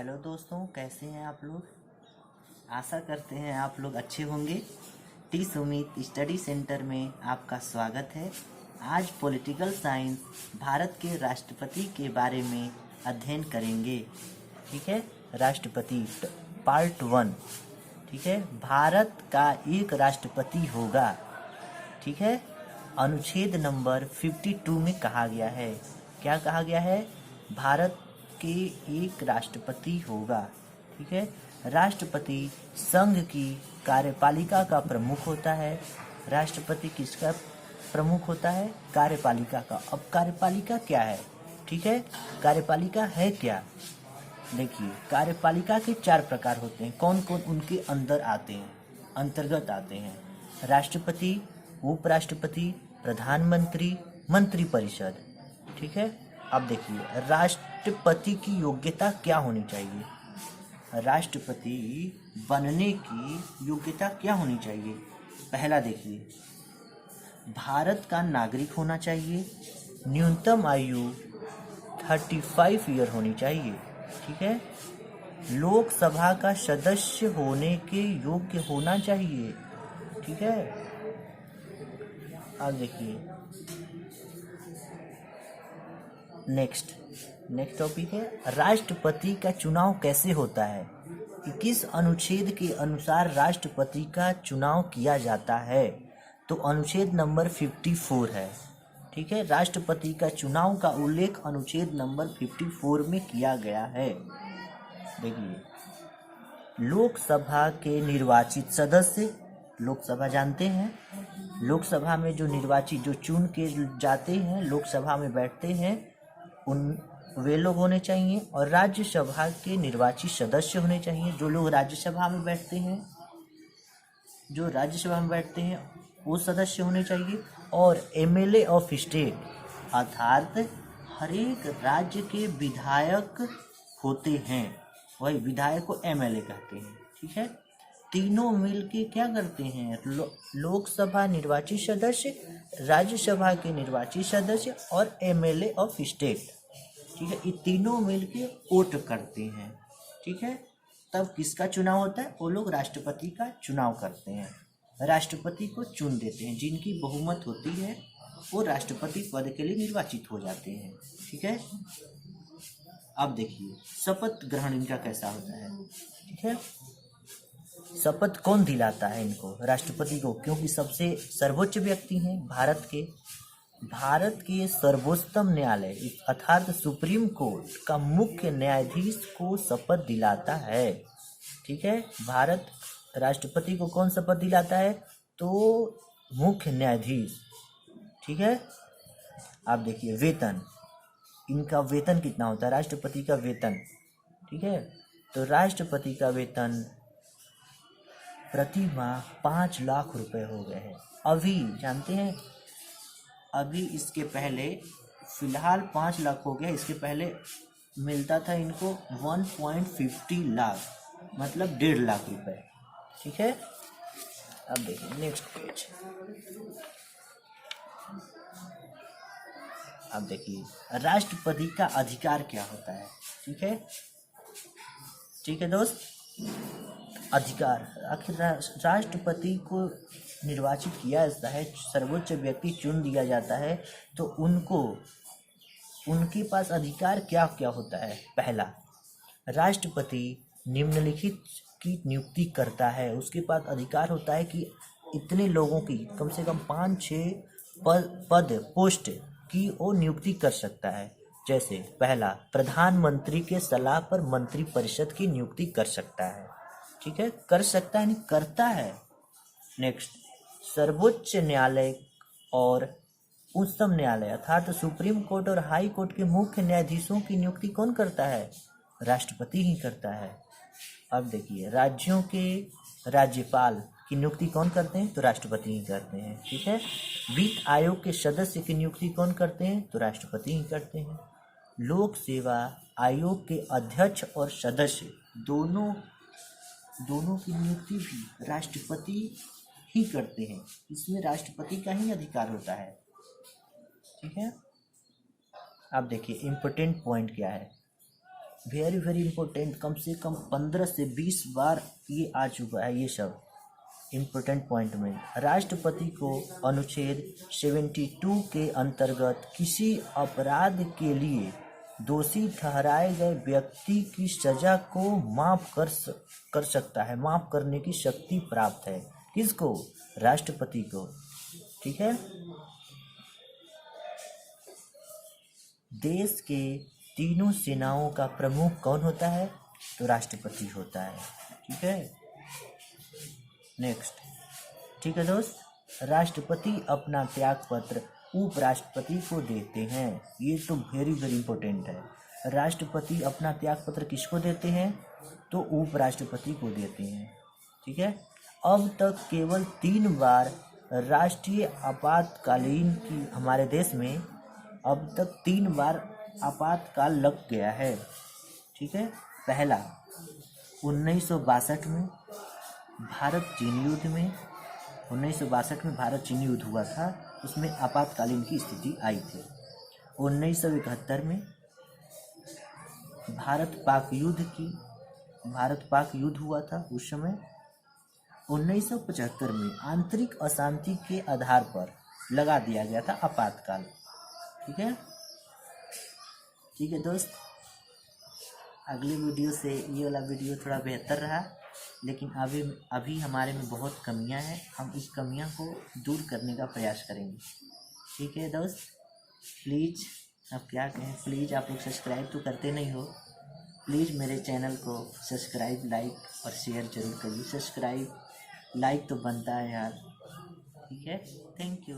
Hello दोस्तों, कैसे हैं आप लोग। आशा करते हैं आप लोग अच्छे होंगे। टी सुमित स्टडी सेंटर में आपका स्वागत है। आज पॉलिटिकल साइंस भारत के राष्ट्रपति के बारे में अध्ययन करेंगे। ठीक है, राष्ट्रपति पार्ट 1। ठीक है, भारत का एक राष्ट्रपति होगा। ठीक है, अनुच्छेद नंबर 52 में कहा गया है। क्या कहा गया है? भारत के एक राष्ट्रपति होगा। ठीक है, राष्ट्रपति संघ की कार्यपालिका का प्रमुख होता है। राष्ट्रपति किसका प्रमुख होता है? कार्यपालिका का। अब कार्यपालिका क्या है? ठीक है, कार्यपालिका है क्या? देखिए, कार्यपालिका के 4 प्रकार होते हैं। कौन कौन उनके अंदर आते हैं, अंतर्गत आते हैं? राष्ट्रपति, उपराष्ट्रपति, प्रधानमंत्री, मंत्रिपरिषद। ठीक है, अब देखिए, राष्ट्रपति की योग्यता क्या होनी चाहिए? राष्ट्रपति बनने की योग्यता क्या होनी चाहिए? पहला देखिए, भारत का नागरिक होना चाहिए। न्यूनतम आयु 35 ईयर होनी चाहिए। ठीक है, लोकसभा का सदस्य होने के योग्य होना चाहिए। ठीक है, अब देखिए, नेक्स्ट टॉपिक है, राष्ट्रपति का चुनाव कैसे होता है? 21 अनुच्छेद के अनुसार राष्ट्रपति का चुनाव किया जाता है। तो अनुच्छेद नंबर 54 है। ठीक है, राष्ट्रपति का चुनाव का उल्लेख अनुच्छेद नंबर 54 में किया गया है। देखिए, लोकसभा के निर्वाचित सदस्य, लोकसभा जानते हैं, लोकसभा में जो निर्वाचित, जो चुन के जाते हैं, लोकसभा में बैठते हैं, वे लोग होने चाहिए। और राज्यसभा के निर्वाचित सदस्य होने चाहिए। जो लोग राज्यसभा में बैठते हैं, वो सदस्य होने चाहिए। और एमएलए ऑफ स्टेट, अर्थात हर एक राज्य के विधायक होते हैं। वही विधायक को एमएलए कहते हैं। ठीक है, तीनों मिलके क्या करते हैं? लोकसभा निर्वाचित सदस्य, राज्यसभा के निर्वाचित सदस्य और एमएलए ऑफ स्टेट। ठीक है, ये तीनों मिलके वोट करते हैं। ठीक है, तब किसका चुनाव होता है? वो लोग राष्ट्रपति का चुनाव करते हैं, राष्ट्रपति को चुन देते हैं। जिनकी बहुमत होती है वो राष्ट्रपति पद के लिए निर्वाचित हो जाते हैं। ठीक है, अब देखिए, शपथ ग्रहण इनका कैसा होता है। ठीक है, शपथ कौन दिलाता है इनको? राष्ट्रपति को, क्योंकि सबसे सर्वोच्च व्यक्ति हैं भारत के सर्वोच्चतम न्यायालय अर्थात सुप्रीम कोर्ट का मुख्य न्यायाधीश को शपथ दिलाता है। ठीक है, भारत राष्ट्रपति को कौन शपथ दिलाता है? तो मुख्य न्यायाधीश। ठीक है, आप देखिए, वेतन, इनका वेतन कितना होता है? राष्ट्रपति का वेतन। ठीक है, तो राष्ट्रपति का वेतन प्रति माह 5 लाख रुपए हो गए हैं। अभी जानते हैं, अभी इसके पहले फिलहाल 5 लाख हो गया। इसके पहले मिलता था इनको 1.50 लाख, मतलब 1.5 लाख रुपए। ठीक है, अब देखिए नेक्स्ट पेज। अब देखिए, राष्ट्रपति का अधिकार क्या होता है। ठीक है दोस्त, अधिकार, आखिर राष्ट्रपति को निर्वाचित किया जाता है, सर्वोच्च व्यक्ति चुन दिया जाता है, तो उनके पास अधिकार क्या क्या होता है? पहला, राष्ट्रपति निम्नलिखित की नियुक्ति करता है। उसके पास अधिकार होता है कि इतने लोगों की, कम से कम 5-6 पद पोस्ट की वो नियुक्ति कर सकता है। जैसे पहला, प्रधानमंत्री के सलाह पर मंत्रिपरिषद की नियुक्ति कर सकता है। ठीक है, कर सकता है, नहीं करता है। नेक्स्ट, सर्वोच्च न्यायालय और उच्चतम न्यायालय अर्थात सुप्रीम कोर्ट और हाई कोर्ट के मुख्य न्यायाधीशों की नियुक्ति कौन करता है? राष्ट्रपति ही करता है। अब देखिए, राज्यों के राज्यपाल की नियुक्ति कौन करते हैं? तो राष्ट्रपति ही करते हैं। ठीक है, वित्त आयोग के सदस्य की नियुक्ति कौन करते हैं? तो राष्ट्रपति ही करते हैं। लोक सेवा आयोग के अध्यक्ष और सदस्य दोनों की नियुक्ति भी राष्ट्रपति ही करते हैं। इसमें राष्ट्रपति का ही अधिकार होता है। ठीक है, अब देखिए, इम्पोर्टेंट पॉइंट क्या है। वेरी वेरी इंपॉर्टेंट, कम से कम 15 से 20 बार ये आ चुका है ये सब इम्पोर्टेंट पॉइंट में। राष्ट्रपति को अनुच्छेद 72 के अंतर्गत किसी अपराध के लिए दोषी ठहराए गए व्यक्ति की सजा को माफ कर सकता है, माफ करने की शक्ति प्राप्त है। किसको? राष्ट्रपति को। ठीक है। देश के तीनों सेनाओं का प्रमुख कौन होता है? तो राष्ट्रपति होता है। ठीक है। नेक्स्ट। ठीक है दोस्त, राष्ट्रपति अपना त्याग पत्र उपराष्ट्रपति को देते हैं। ये तो वेरी वेरी इंपॉर्टेंट है। राष्ट्रपति अपना त्याग पत्र किसको देते हैं? तो उपराष्ट्रपति को देते हैं। ठीक है। अब तक केवल 3 बार राष्ट्रीय आपातकालीन की हमारे देश में अब तक 3 बार आपातकाल लग गया है। ठीक है। पहला 1962 में भारत चीन युद्ध में, 1962 में भारत चीन युद्ध हुआ था, उसमें आपातकालीन की स्थिति आई थी। 1971 में भारत पाक युद्ध हुआ था उस समय। 1975 में आंतरिक अशांति के आधार पर लगा दिया गया था आपातकाल। ठीक है। ठीक है दोस्त, अगले वीडियो से ये वाला वीडियो थोड़ा बेहतर रहा, लेकिन अभी हमारे में बहुत कमियां हैं। हम इस कमियां को दूर करने का प्रयास करेंगे। ठीक है दोस्त, प्लीज़, अब क्या कहें, प्लीज़ आप लोग सब्सक्राइब तो करते नहीं हो, प्लीज़ मेरे चैनल को सब्सक्राइब, लाइक और शेयर जरूर करिए। सब्सक्राइब लाइक तो बनता है यार। ठीक है। Thank you.